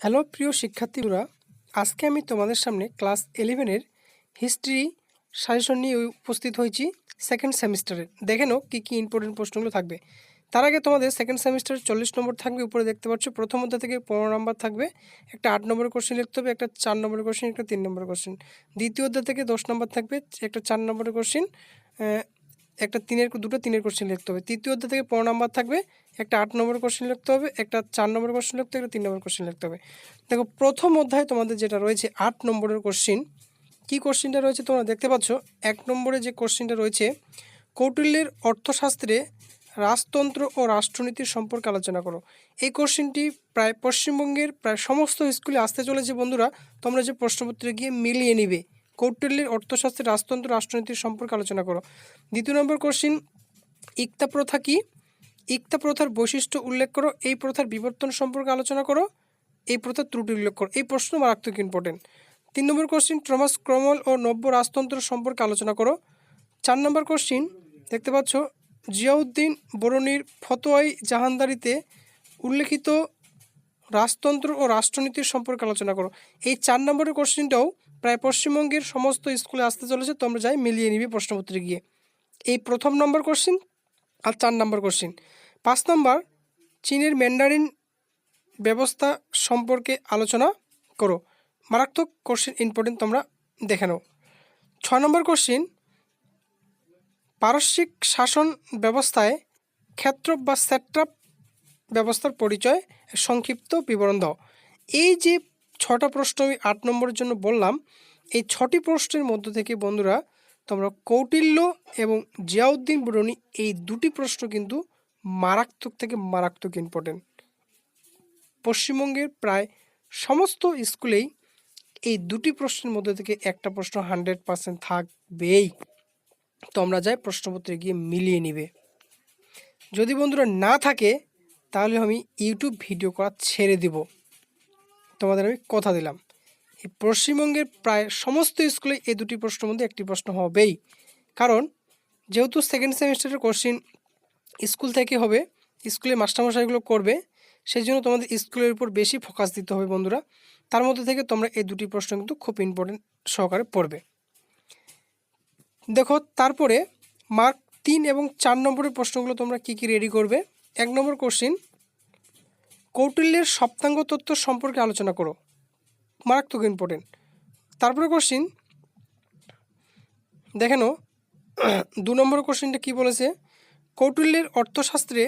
Hello প্রিয় শিক্ষার্থীরা, আজকে আমি তোমাদের সামনে ক্লাস 11-এর হিস্ট্রি সাজেশন নিয়ে উপস্থিত হয়েছি সেকেন্ড সেমিস্টারে। দেখে নাও কী কী ইম্পর্টেন্ট প্রশ্নগুলো থাকবে। তার আগে তোমাদের সেকেন্ড সেমিস্টারের 40 নম্বর থাকবে, উপরে দেখতে পাচ্ছ। প্রথম অধ্যায় থেকে 15 নম্বর থাকবে, একটা 8 নম্বরের কোশ্চেন লিখতে হবে, একটা 4 নম্বরের কোশ্চেন, একটা 3 নম্বরের কোশ্চেন। দ্বিতীয় অধ্যায় থেকে 10 নম্বর থাকবে, একটা 4 নম্বরের কোশ্চেন, একটা দুটো তিনের কোশ্চেন লিখতে হবে। তৃতীয় অধ্যায় থেকে 15 নম্বর থাকবে, একটা 8 নম্বরের কোশ্চেন লিখতে হবে, একটা 4 নম্বরের কোশ্চেন লিখতে হবে, একটা 3 নম্বরের কোশ্চেন লিখতে হবে। দেখো, প্রথম অধ্যায়ে তোমাদের যেটা রয়েছে 8 নম্বরের কোশ্চেন, কী কোশ্চেনটা রয়েছে তোমরা দেখতে পাচ্ছ। 1 নম্বরে যে কোশ্চেনটা রয়েছে, কৌটিল্যের অর্থশাস্ত্রে রাজতন্ত্র ও রাষ্ট্রনীতির সম্পর্কে আলোচনা করো। এই কোশ্চেনটি প্রায় পশ্চিমবঙ্গের প্রায় সমস্ত স্কুলে আসতে চলেছে বন্ধুরা। তোমরা যে প্রশ্নপত্রে গিয়ে মিলিয়ে নিবে, কৌটিল্যের অর্থশাস্ত্রে রাজতন্ত্র রাষ্ট্রনীতির সম্পর্কে আলোচনা করো। দ্বিতীয় নম্বর কোশ্চেন, ইক্তা প্রথা কী? ইক্তা প্রথার বৈশিষ্ট্য উল্লেখ করো। এই প্রথার বিবর্তন সম্পর্কে আলোচনা করো। এই প্রথার ত্রুটি উল্লেখ করো। এই প্রশ্ন মারাত্মক ইম্পর্টেন্ট। 3 নম্বর কোশ্চেন, টমাস ক্রমওয়েল ও নব্য রাজতন্ত্র সম্পর্কে আলোচনা করো। 4 নম্বর কোশ্চেন দেখতে পাচ্ছ, জিয়াউদ্দিন বরনির ফতোয়াই জাহানদারিতে উল্লেখিত রাজতন্ত্র ও রাষ্ট্রনীতির সম্পর্কে আলোচনা করো। এই 4 নম্বরের কোশ্চেনটাও প্রায় পশ্চিমবঙ্গের সমস্ত স্কুলে আসতে চলেছে, তোমরা যাই মিলিয়ে নিবে প্রশ্নপত্রে গিয়ে। এই প্রথম নম্বর কোশ্চেন আর 4 নম্বর কোশ্চেন। 5 নম্বর, চীনের ম্যান্ডারিন ব্যবস্থা সম্পর্কে আলোচনা করো। মারাত্মক কোশ্চেন, ইম্পর্টেন্ট, তোমরা দেখে নাও। 6 নম্বর কোশ্চেন, পারস্যিক শাসন ব্যবস্থায় ক্ষেত্রপ বা স্যাট্রাপ ব্যবস্থার পরিচয়, সংক্ষিপ্ত বিবরণ দাও। এই যে 6টা প্রশ্ন আমি 8 নম্বরের জন্য বললাম, এই 6টি প্রশ্নের মধ্য থেকে বন্ধুরা তোমরা কৌটিল্য এবং জিয়াউদ্দিন বরনি এই দুটি প্রশ্ন কিন্তু মারাত্মক থেকে মারাত্মক ইম্পর্টেন্ট। পশ্চিমবঙ্গের প্রায় সমস্ত স্কুলেই এই দুটি প্রশ্নের মধ্যে থেকে একটা প্রশ্ন 100% থাকবেই। তোমরা যাই প্রশ্নপত্রে গিয়ে মিলিয়ে নিবে। যদি বন্ধুরা না থাকে তাহলে আমি ইউটিউব ভিডিও করা ছেড়ে দিব, তোমাদের আমি কথা দিলাম। এই পশ্চিমবঙ্গের প্রায় সমস্ত স্কুলে এই দুটি প্রশ্নের মধ্যে একটি প্রশ্ন হবেই, কারণ যেহেতু সেকেন্ড সেমিস্টারের কোশ্চেন স্কুল থেকে হবে, স্কুলে মাস্টারমশাইগুলো করবে, সেই জন্য তোমাদের স্কুলের উপর বেশি ফোকাস দিতে হবে বন্ধুরা। তার মধ্যে থেকে তোমরা এই দুটি প্রশ্ন কিন্তু খুব ইম্পর্টেন্ট সহকারে পড়বে। দেখো, তারপরে মার্ক 3 এবং 4 নম্বরের প্রশ্নগুলো তোমরা কী কী রেডি করবে। 1 নম্বর কোশ্চেন, কৌটিল্যের সপ্তাঙ্গ তত্ত্ব সম্পর্কে আলোচনা করো। মারাত্মক ইম্পর্টেন্ট। তারপরে কোশ্চেন দেখে নাও, 2 নম্বর কোশ্চেনটা কী বলেছে, কৌটিল্যের অর্থশাস্ত্রে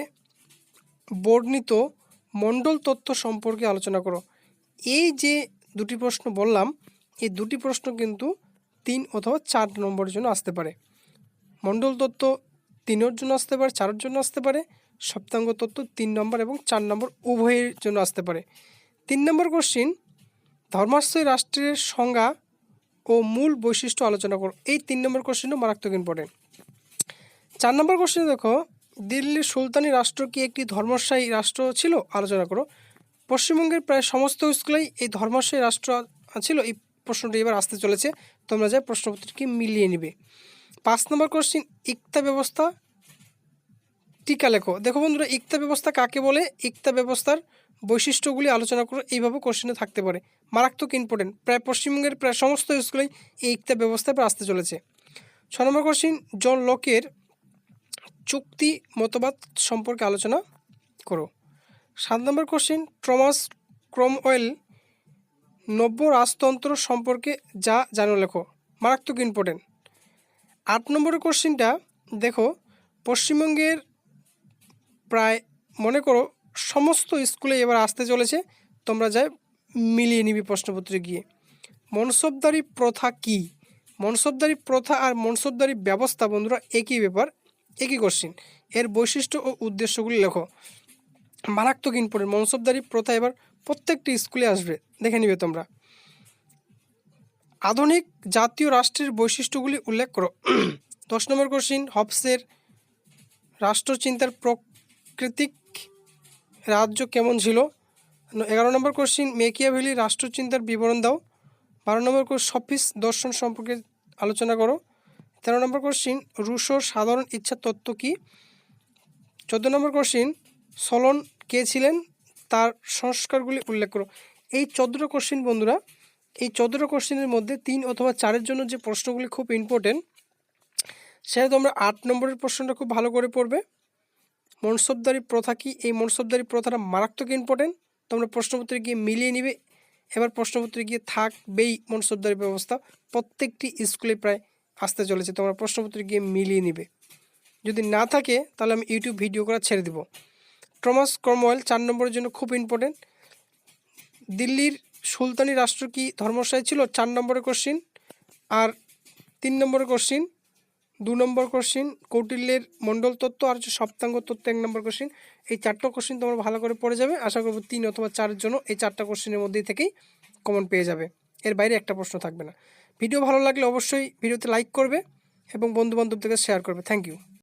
বর্ণিত মণ্ডল তত্ত্ব সম্পর্কে আলোচনা করো। এই যে দুটি প্রশ্ন বললাম, এই দুটি প্রশ্ন কিন্তু 3 অথবা 4 নম্বরের জন্য আসতে পারে। মণ্ডল তত্ত্ব 3-এর জন্য আসতে পারে, 4-এর জন্য আসতে পারে। সপ্তাঙ্গ তত্ত্ব 3 নম্বর এবং 4 নম্বর উভয়ের জন্য আসতে পারে। 3 নম্বর কোশ্চেন, ধর্মাশ্রয় রাষ্ট্রের সংজ্ঞা ও মূল বৈশিষ্ট্য আলোচনা করো। এই 3 নম্বর কোশ্চেনও মারাত্মক ইম্পর্টেন্ট। 4 নম্বর কোশ্চেন দেখো, দিল্লির সুলতানি রাষ্ট্র কি একটি ধর্মস্থায়ী রাষ্ট্র ছিল? আলোচনা করো। পশ্চিমবঙ্গের প্রায় সমস্ত স্কুলেই এই ধর্মস্থায়ী রাষ্ট্র ছিল। এই প্রশ্নটি এবার আসতে চলেছে, তোমরা যাই প্রশ্নপত্রটি মিলিয়ে নিবে। 5 নম্বর কোশ্চেন, ইক্তা ব্যবস্থা টিকা লেখো। দেখো বন্ধুরা, ইক্তা ব্যবস্থা কাকে বলে, ইক্তা ব্যবস্থার বৈশিষ্ট্যগুলি আলোচনা করো। এইভাবে কোশ্চেনে থাকতে পারে, মারাত্মক ইম্পর্টেন্ট। প্রায় পশ্চিমবঙ্গের প্রায় সমস্ত স্কুলেই এই ইক্তা ব্যবস্থা আসতে চলেছে। 6 নম্বর কোশ্চেন, জন লকের চুক্তি মতবাদ সম্পর্কে আলোচনা করো। 7 নম্বর কোশ্চেন, টমাস ক্রমওয়েল নব্য রাজতন্ত্র সম্পর্কে যা জানো লেখো। মারাত্মক ইম্পর্টেন্ট। 8 নম্বরের কোশ্চেনটা দেখো, পশ্চিমবঙ্গের প্রায় মনে করো সমস্ত স্কুলে এবার আসতে চলেছে, তোমরা যাই মিলিয়ে নিবি প্রশ্নপত্রে গিয়ে। মনসবদারি প্রথা কী? মনসবদারি প্রথা আর মনসবদারি ব্যবস্থা বন্ধুরা একই ব্যাপার, একই কোশ্চেন। এর বৈশিষ্ট্য ও উদ্দেশ্যগুলি লেখো। মারাত্মক ইম্পর্টেন্ট। মনসবদারি প্রথা এবার প্রত্যেকটি স্কুলে আসবে, দেখে নিবে তোমরা। আধুনিক জাতীয় রাষ্ট্রের বৈশিষ্ট্যগুলি উল্লেখ করো। 10 নম্বর কোশ্চেন, হবসের রাষ্ট্রচিন্তার প্রাকৃতিক রাজ্য কেমন ছিল? 11 নম্বর কোশ্চেন, মেকিয়াভেলি রাষ্ট্রচিন্তার বিবরণ দাও। 12 নম্বর কোশ্চেন, সফিস দর্শন সম্পর্কে আলোচনা করো। 13 নম্বর কোশ্চেন, রুশোর সাধারণ ইচ্ছা তত্ত্ব কী? 14 নম্বর কোশ্চেন, সলন কে ছিলেন? তার সংস্কারগুলি উল্লেখ করো। এই 14টা কোশ্চেন বন্ধুরা, এই 14টা কোশ্চেনের মধ্যে 3 অথবা 4-এর জন্য যে প্রশ্নগুলি খুব ইম্পর্টেন্ট, সেটা তোমরা 8 নম্বরের প্রশ্নটা খুব ভালো করে পড়বে। মনসবদারি প্রথা কি? এই মনসবদারি প্রথাটা মারাত্মক ইম্পর্টেন্ট, তোমরা প্রশ্নপত্রে গিয়ে মিলিয়ে নিবে। এবার প্রশ্নপত্রে গিয়ে থাকবেই মনসবদারি ব্যবস্থা, প্রত্যেকটি স্কুলে প্রায় আসতে চলেছে, তোমরা প্রশ্নপত্রে গিয়ে মিলিয়ে নিবে। যদি না থাকে তাহলে আমি ইউটিউব ভিডিও করা ছেড়ে দেব। টমাস ক্রমওয়েল 4 নম্বরের জন্য খুব ইম্পর্টেন্ট। দিল্লির সুলতানি রাষ্ট্র কি ধর্মশাহী ছিল? 4 নম্বরের কোশ্চিন। আর 3 নম্বরের কোশ্চিন, 2 নম্বর কোশ্চিন কৌটিল্যের মণ্ডল তত্ত্ব, আর হচ্ছে সপ্তাঙ্গ তত্ত্ব 1 নম্বর কোশ্চিন। এই 4টা কোশ্চিন তোমরা ভালো করে পড়ে যাবে। আশা করব 3 অথবা 4-এর জন্য এই 4টা কোশ্চিনের মধ্যেই থেকেই কমন পেয়ে যাবে, এর বাইরে একটা প্রশ্ন থাকবে না। ভিডিও ভালো লাগলে অবশ্যই ভিডিওতে লাইক করবে এবং বন্ধুবান্ধবদের কাছে শেয়ার করবে। Thank you.